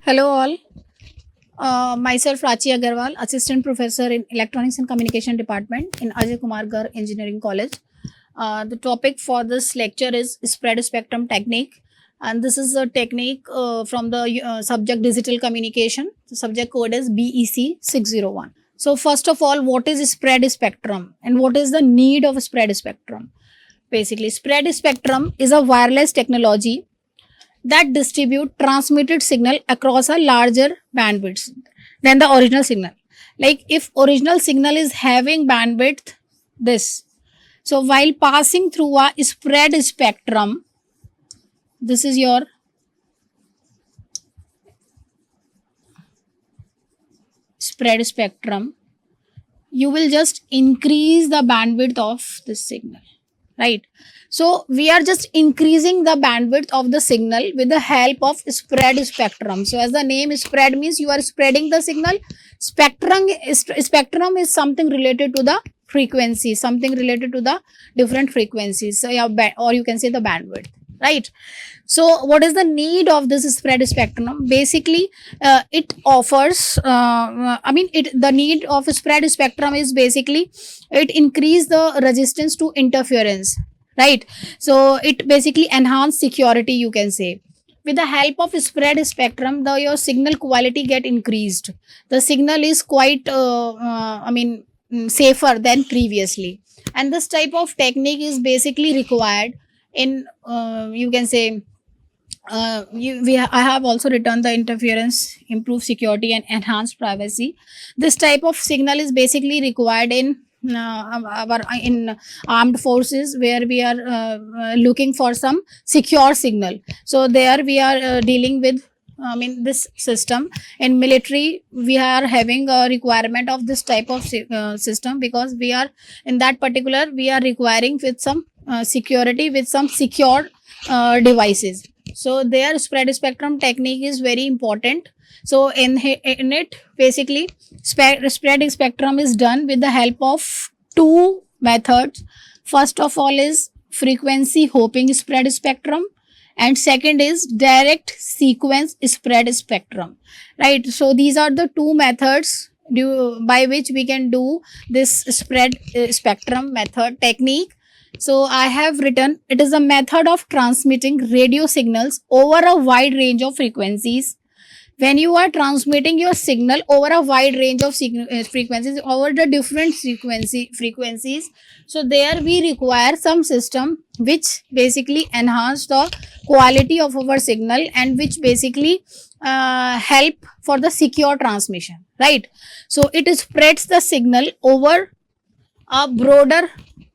Hello all. Myself Rachi Agarwal, Assistant Professor in Electronics and Communication Department in Ajay Kumar Gar Engineering College. The topic for this lecture is spread spectrum technique, and this is a technique from the subject digital communication. The subject code is BEC 601. So first of all, what is spread spectrum and what is the need of spread spectrum? Basically, spread spectrum is a wireless technology that distribute transmitted signal across a larger bandwidth than the original signal. Like if original signal is having bandwidth this, so while passing through a spread spectrum, this is your spread spectrum, you will just increase the bandwidth of this signal, right? So we are just increasing the bandwidth of the signal with the help of spread spectrum. So as the name spread means you are spreading the signal. Spectrum is something related to the frequency, something related to the different frequencies. So or you can say the bandwidth, right? So what is the need of this spread spectrum? Basically, it offers. The need of spread spectrum is basically it increase the resistance to interference, right? So it basically enhance security, you can say. With the help of spread spectrum, your signal quality get increased. The signal is quite safer than previously, and this type of technique is basically required in you can say I have also written the interference, improve security and enhance privacy. This type of signal is basically required in our in armed forces, where we are looking for some secure signal. So there we are dealing with this system. In military we are having a requirement of this type of system, because we are in that particular we are requiring with some security, with some secure devices. So their spread spectrum technique is very important. So in it basically spread spectrum is done with the help of two methods. First of all is frequency hopping spread spectrum, and second is direct sequence spread spectrum, right? So these are the two methods by which we can do this spread spectrum method technique. So I have written, it is a method of transmitting radio signals over a wide range of frequencies. When you are transmitting your signal over a wide range of frequencies, over the different frequencies, so there we require some system which basically enhance the quality of our signal, and which basically help for the secure transmission, right? So it spreads the signal over a broader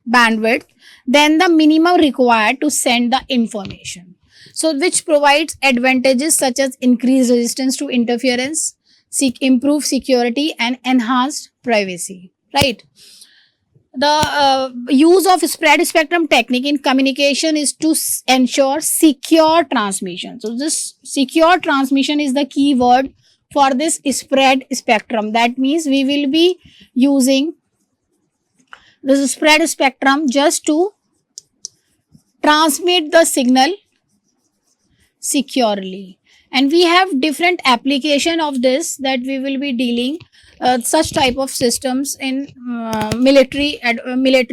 bandwidth than the minimum required to send the information. So which provides advantages such as increased resistance to interference, improved security and enhanced privacy, right? The use of spread spectrum technique in communication is to ensure secure transmission. So this secure transmission is the key word for this spread spectrum. That means we will be using this spread spectrum just to transmit the signal securely. And we have different application of this that we will be dealing such type of systems in military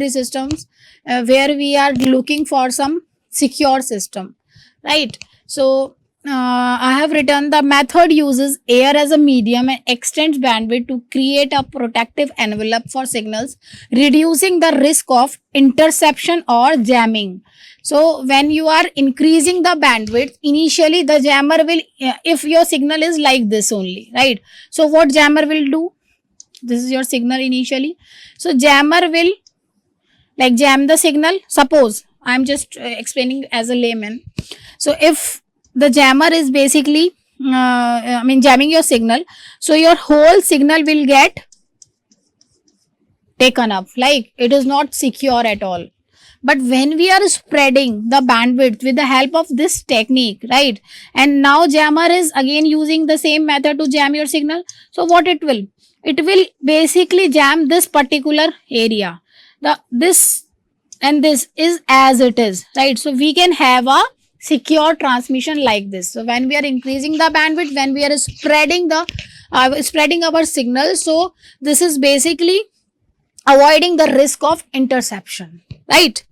systems, where we are looking for some secure system, right? So I have written the method uses air as a medium and extends bandwidth to create a protective envelope for signals, reducing the risk of interception or jamming. So when you are increasing the bandwidth, initially the jammer will, if your signal is like this only, right? So what jammer will do? This is your signal initially. So jammer will like jam the signal. Suppose I am just explaining as a layman. So if the jammer is basically jamming your signal, so your whole signal will get taken up, like it is not secure at all. But when we are spreading the bandwidth with the help of this technique, right, and now jammer is again using the same method to jam your signal, so what it will basically jam this particular area. This and this is as it is, right? So we can have a secure transmission like this. So when we are increasing the bandwidth, when we are spreading our signal, so this is basically avoiding the risk of interception, right?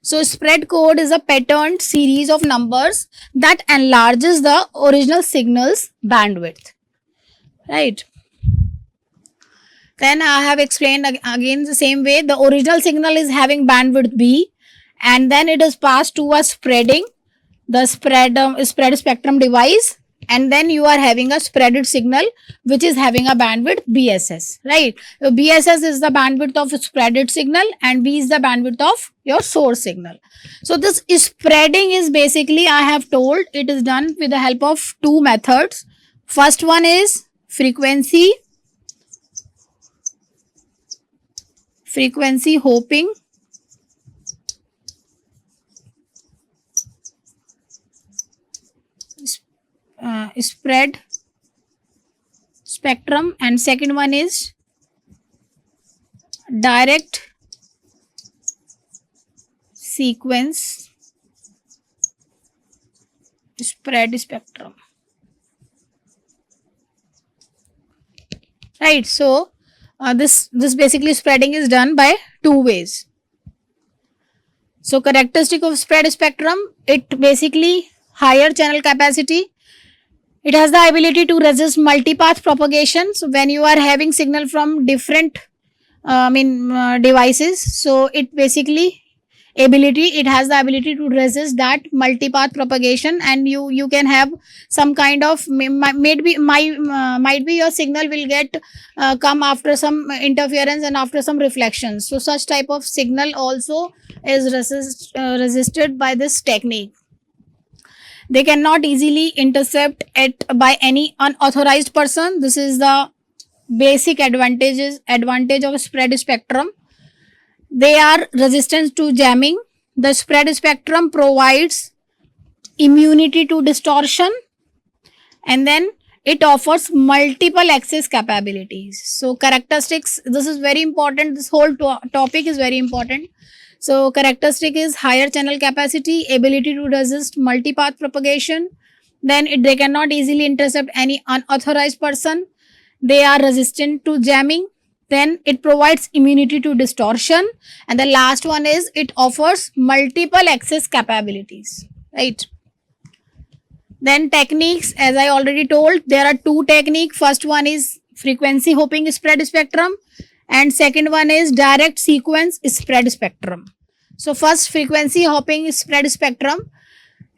So spread code is a patterned series of numbers that enlarges the original signal's bandwidth, right? Then I have explained again the same way. The original signal is having bandwidth B, and then it is passed to a spread spectrum device, and then you are having a spreaded signal which is having a bandwidth BSS, right? So BSS is the bandwidth of spreaded signal and B is the bandwidth of your source signal. So this spreading is basically, I have told, it is done with the help of two methods. First one is frequency hopping, spread spectrum, and second one is direct sequence spread spectrum, right? So this basically spreading is done by two ways. So characteristic of spread spectrum, it basically higher channel capacity. It has the ability to resist multipath propagation. So when you are having signal from different devices, so it basically it has the ability to resist that multipath propagation, and you can have some kind of might be your signal will get come after some interference and after some reflections. So such type of signal also is resisted by this technique. They cannot easily intercept it by any unauthorized person. This is the basic advantage of spread spectrum. They are resistant to jamming. The spread spectrum provides immunity to distortion, and then it offers multiple access capabilities. So characteristics, this is very important. This whole topic is very important. So characteristic is higher channel capacity, ability to resist multipath propagation. Then they cannot easily intercept any unauthorized person. They are resistant to jamming. Then it provides immunity to distortion, and the last one is it offers multiple access capabilities, right? Then techniques, as I already told, there are two techniques. First one is frequency hopping spread spectrum, and second one is direct sequence spread spectrum. So first, frequency hopping spread spectrum,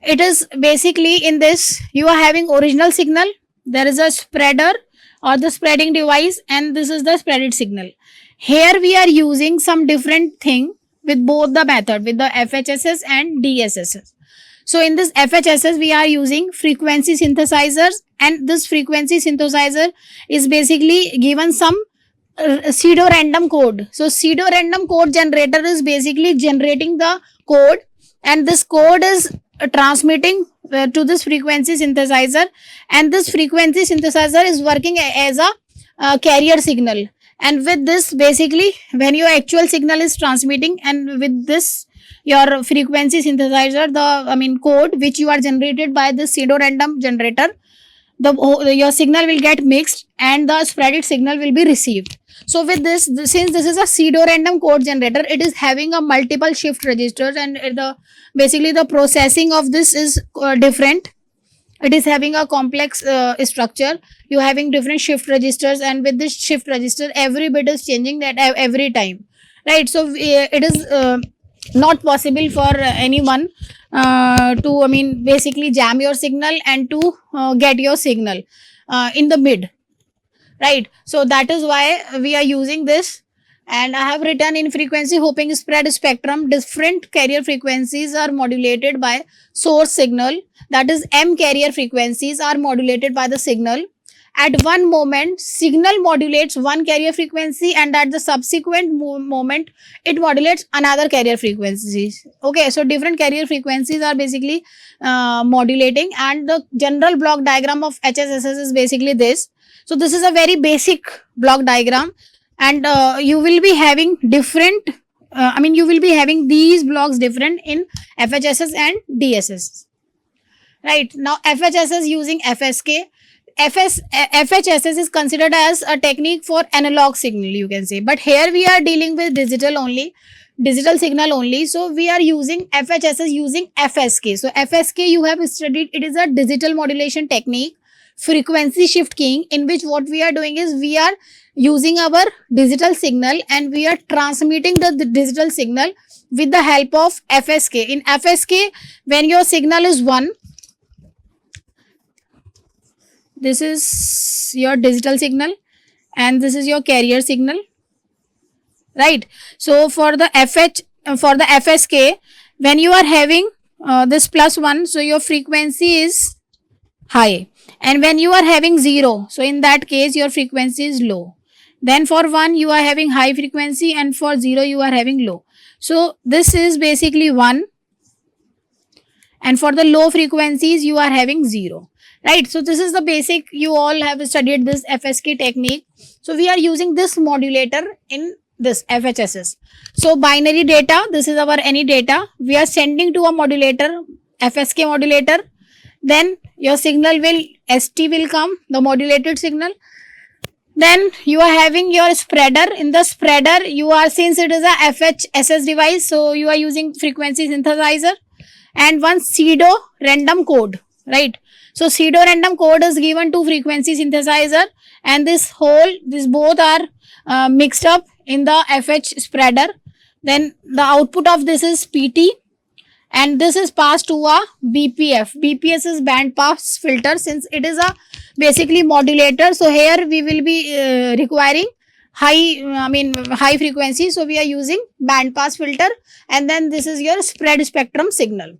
it is basically, in this you are having original signal, there is a spreader or the spreading device, and this is the spreaded signal. Here we are using some different thing with both the method, with the FHSS and DSSS. So in this FHSS we are using frequency synthesizers, and this frequency synthesizer is basically given some pseudo random code. So pseudo random code generator is basically generating the code, and this code is transmitting to this frequency synthesizer, and this frequency synthesizer is working as a carrier signal. And with this, basically when your actual signal is transmitting, and with this your frequency synthesizer, the code which you are generated by this pseudo random generator, your signal will get mixed and the spreaded signal will be received. So with this, since this is a pseudo random code generator, it is having a multiple shift registers, and basically the processing of this is different. It is having a complex structure. You having different shift registers, and with this shift register, every bit is changing that every time, right? So it is not possible for anyone to basically jam your signal and to get your signal in the mid, right? So that is why we are using this. And I have written, in frequency hopping spread spectrum, different carrier frequencies are modulated by source signal, that is M carrier frequencies are modulated by the signal. At one moment signal modulates one carrier frequency, and at the subsequent moment it modulates another carrier frequencies. Okay, so different carrier frequencies are basically modulating, and the general block diagram of HSSS is basically this. So this is a very basic block diagram, and you will be having different you will be having these blocks different in FHSS and DSS. Right, now FHSS using FSK. FHSS is considered as a technique for analog signal, you can say, but here we are dealing with digital signal only. So we are using FHSS using FSK. So FSK you have studied, it is a digital modulation technique, frequency shift keying, in which what we are doing is we are using our digital signal and we are transmitting the digital signal with the help of FSK. In FSK, when your signal is 1, this is your digital signal and this is your carrier signal, right? So for the FSK, when you are having this +1, so your frequency is high, and when you are having 0, so in that case your frequency is low. Then for 1 you are having high frequency and for 0 you are having low. So this is basically 1, and for the low frequencies you are having 0, right? So this is the basic, you all have studied this FSK technique. So we are using this modulator in this FHSS. So binary data, this is our any data, we are sending to a modulator, FSK modulator, then your signal will, ST will come, the modulated signal. Then you are having your spreader. In the spreader you are, since it is a FHSS device, so you are using frequency synthesizer and one pseudo random code, right? So pseudo random code is given to frequency synthesizer, and this both are mixed up in the FH spreader. Then the output of this is PT, and this is passed to a BPF. BPS is band pass filter, since it is a basically modulator. So here we will be requiring high frequency, so we are using band pass filter, and then this is your spread spectrum signal.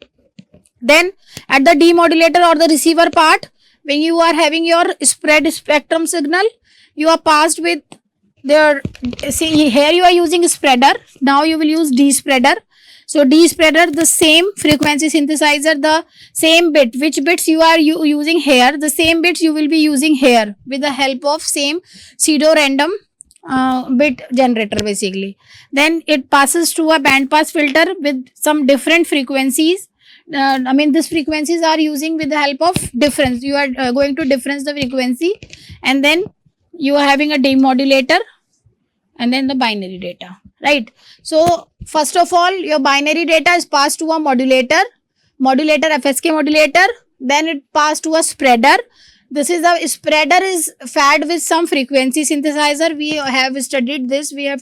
Then at the demodulator or the receiver part, when you are having your spread spectrum signal, you are passed with their, see here you are using spreader, now you will use D spreader. So D spreader, the same frequency synthesizer, the same bit, which bits you are using here, the same bits you will be using here with the help of same pseudo random bit generator basically. Then it passes to a band pass filter with some different frequencies. These frequencies are using with the help of difference. You are going to difference the frequency, and then you are having a demodulator and then the binary data, right? So first of all, your binary data is passed to a modulator, FSK modulator, then it passed to a spreader. This is a spreader is fed with some frequency synthesizer. We have studied this, we have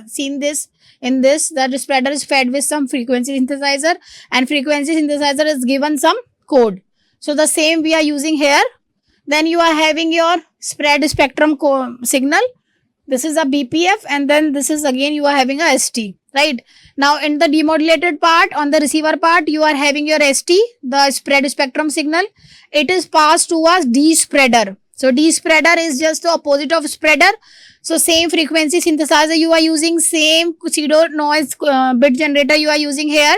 seen this in this, that the spreader is fed with some frequency synthesizer, and frequency synthesizer is given some code. So the same we are using here. Then you are having your spread spectrum signal. This is a BPF, and then this is again you are having a ST, right? Now in the demodulated part, on the receiver part, you are having your ST, the spread spectrum signal. It is passed to a D spreader. So D spreader is just the opposite of spreader. So same frequency synthesizer you are using, same pseudo noise bit generator you are using here.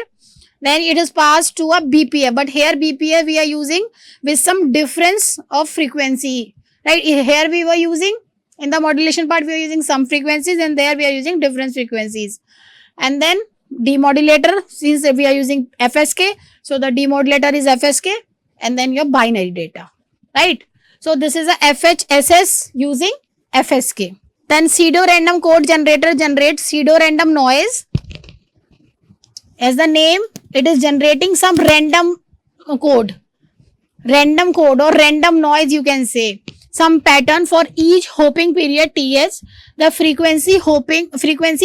Then it is passed to a BPF, but here BPF we are using with some difference of frequency, right? Here we were using, in the modulation part we are using some frequencies, and there we are using different frequencies. And then demodulator, since we are using FSK, so the demodulator is FSK, and then your binary data, right? So this is a FHSS using FSK. Then pseudo random code generator generates pseudo random noise. As the name, it is generating some random code or random noise, you can say, some pattern for each hopping period TS. The frequency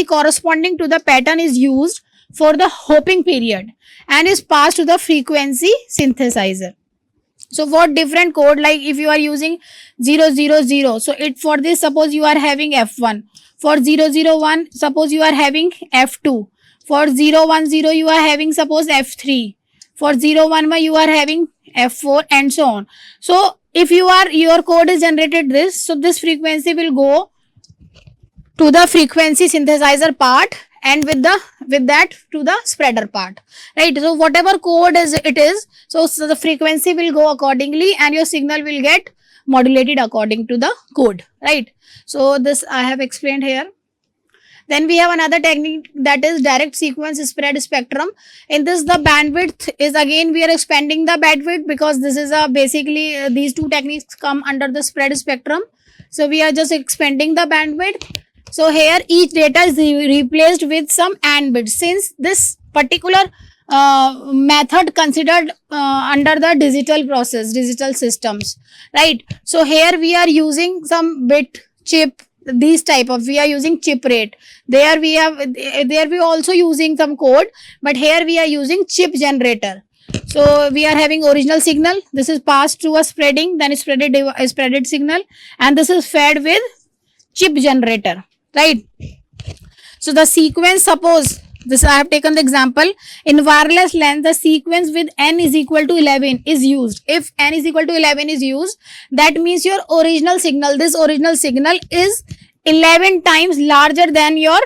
corresponding to the pattern is used for the hopping period and is passed to the frequency synthesizer. So what different code, like if you are using 000, so it, for this suppose you are having F1, for 001 suppose you are having F2, for 010 you are having suppose F3, for 011 you are having F4, and so on. So if your code is generated this, so this frequency will go to the frequency synthesizer part, and with that to the spreader part, right? So whatever code it is, so the frequency will go accordingly, and your signal will get modulated according to the code, right? So this I have explained here. Then we have another technique, that is direct sequence spread spectrum. In this, the bandwidth is, again we are expanding the bandwidth, because this is a basically these two techniques come under the spread spectrum. So we are just expanding the bandwidth. So here each data is replaced with some AND bits, since this particular method considered under the digital process, digital systems, right? So here we are using some bit chip, these type of, we are using chip rate. There we are also using some code, but here we are using chip generator. So we are having original signal, this is passed through a spreading, then spreaded signal, and this is fed with chip generator, right? So the sequence, suppose this, I have taken the example, in wireless LAN the sequence with n is equal to 11 is used. If n is equal to 11 is used, that means your original signal, this original signal is 11 times larger than your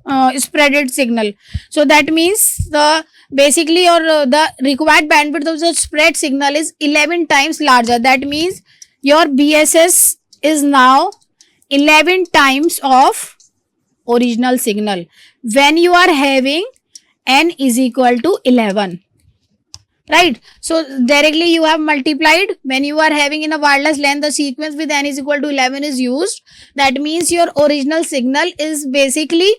spreaded signal. So that means the basically your the required bandwidth of the spread signal is 11 times larger. That means your BSS is now 11 times of original signal when you are having n is equal to 11, right? So directly you have multiplied, when you are having in a wireless LAN the sequence with n is equal to 11 is used, that means your original signal is basically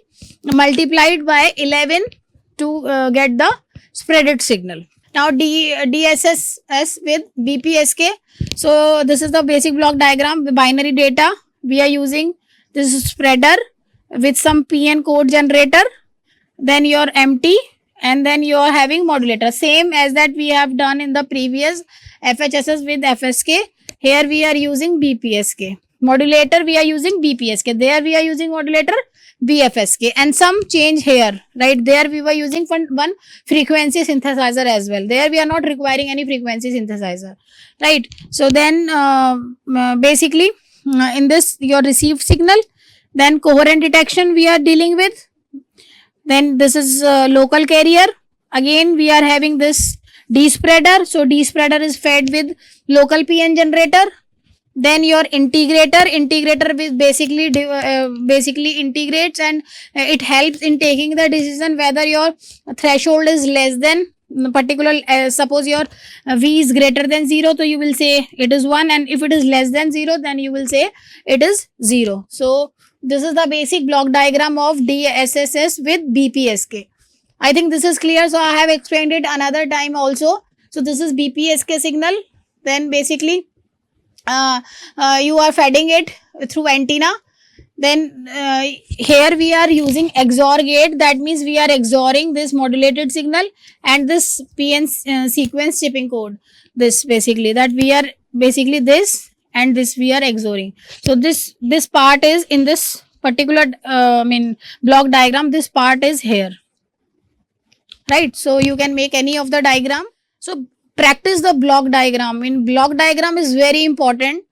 multiplied by 11 to get the spreaded signal. Now DSSS with BPSK. So this is the basic block diagram, the binary data. We are using this spreader with some PN code generator, then your empty, and then you are having modulator, same as that we have done in the previous FHSS with FSK. Here we are using BPSK. Modulator we are using BPSK, there we are using modulator BFSK, and some change here, right? There we were using one frequency synthesizer as well. There we are not requiring any frequency synthesizer, right? So then basically in this your received signal, then coherent detection we are dealing with. Then this is local carrier. Again we are having this D spreader. So D spreader is fed with local PN generator. Then your integrator is basically integrates, and it helps in taking the decision whether your threshold is less than particular, suppose your V is greater than 0, so you will say it is 1, and if it is less than 0, then you will say it is 0. So this is the basic block diagram of DSSS with BPSK. I think this is clear, so I have explained it another time also. So this is BPSK signal. Then basically you are feeding it through antenna. Then here we are using XOR gate, that means we are XORing this modulated signal and this PN sequence chipping code. This basically, that we are basically this and this we are XORing. So this part is in this particular block diagram, this part is here, right? So you can make any of the diagram. So practice the block diagram. In block diagram is very important.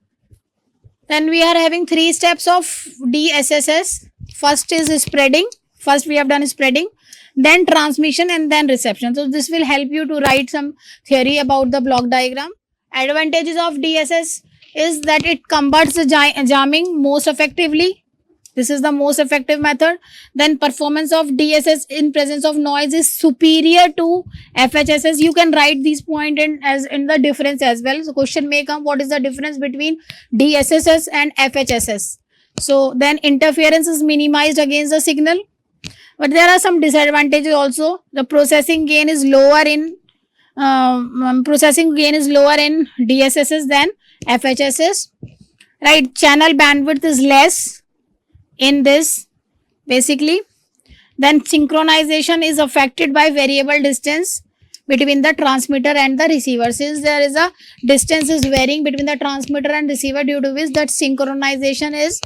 Then we are having 3 steps of DSSS. First is spreading. First we have done spreading, then transmission, and then reception. So this will help you to write some theory about the block diagram. Advantages of DSS is that it converts the jamming most effectively. This is the most effective method. Then performance of DSS in presence of noise is superior to FHSS. You can write these points in the difference as well. So question may come, what is the difference between DSSS and FHSS? So then interference is minimized against the signal. But there are some disadvantages also. The processing gain is lower in DSSS than FHSS. Right, channel bandwidth is less in this basically. Then synchronization is affected by variable distance between the transmitter and the receiver. Since there is a distance is varying between the transmitter and receiver, due to which that synchronization is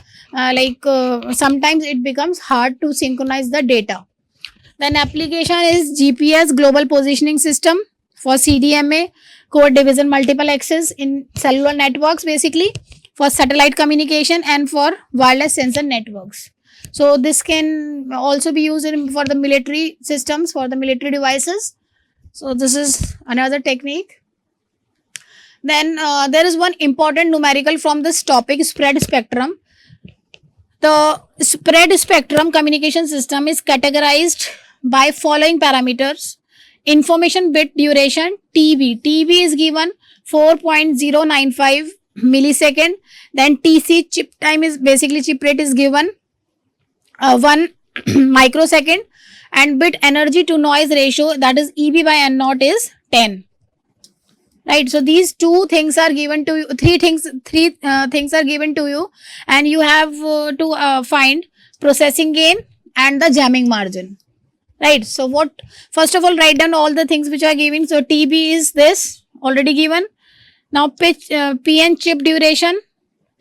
sometimes it becomes hard to synchronize the data. Then application is GPS, global positioning system, for CDMA, code division multiple access in cellular networks, basically for satellite communication and for wireless sensor networks. So this can also be used for the military systems, for the military devices. So this is another technique. Then there is one important numerical from this topic, spread spectrum. The spread spectrum communication system is categorized by following parameters. Information bit duration, TB. TB is given 4.095 millisecond. Then TC, chip time is basically chip rate is given 1 microsecond, and bit energy to noise ratio, that is EB by N naught, is 10. Right, so these two things are given to you, three things are given to you, and you have to find processing gain and the jamming margin. Right, so what, first of all, write down all the things which are given. So TB is this already given. Now PN chip duration,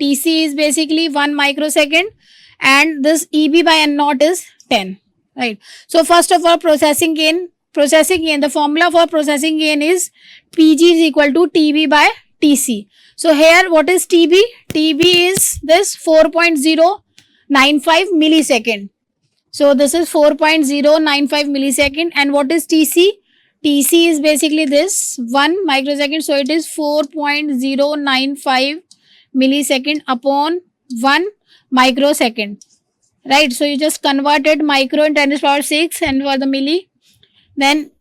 TC is basically 1 microsecond, and this EB by N naught is 10. Right, so first of all, processing gain, the formula for processing gain is PG is equal to TB by TC. So here what is TB? TB is this 4.095 millisecond. So this is 4.095 millisecond. And what is TC? TC is basically this 1 microsecond. So it is 4.095 millisecond upon 1 microsecond. Right, so you just converted micro in 10 to the power 6 and for the milli, then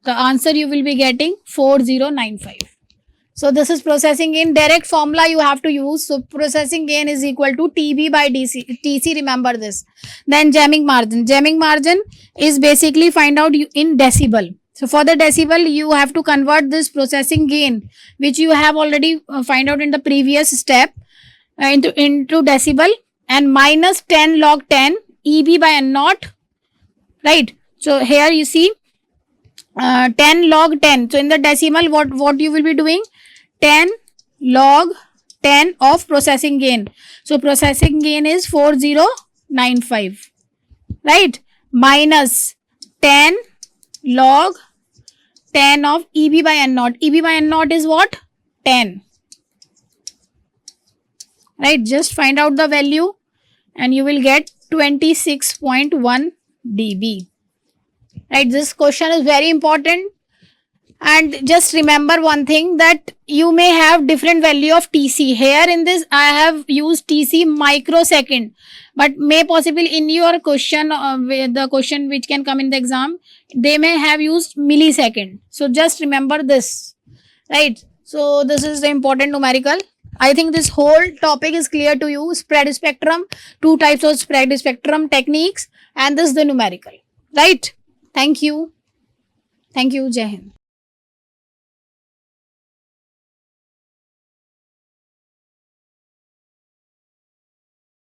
the answer you will be getting 4095. So this is processing gain. Direct formula you have to use. So processing gain is equal to TB by TC, remember this. Then jamming margin. Jamming margin is basically find out in decibel. So for the decibel, you have to convert this processing gain, which you have already find out in the previous step, into decibel, and minus 10 log 10 EB by N naught. Right. So here you see 10 log 10. So in the decimal, what you will be doing? 10 log 10 of processing gain. So processing gain is 4095. Right. Minus 10 log 10 of EB by N naught. EB by N naught is what? 10. Right. Just find out the value and you will get 26.1 dB. Right, this question is very important, and just remember one thing, that you may have different value of TC. Here in this I have used TC microsecond, but may possibly in your question, the question which can come in the exam, they may have used millisecond. So just remember this. Right, so this is the important numerical. I think this whole topic is clear to you. Spread spectrum, two types of spread spectrum techniques, and this is the numerical. Right. Thank you. Thank you. Jai Hind.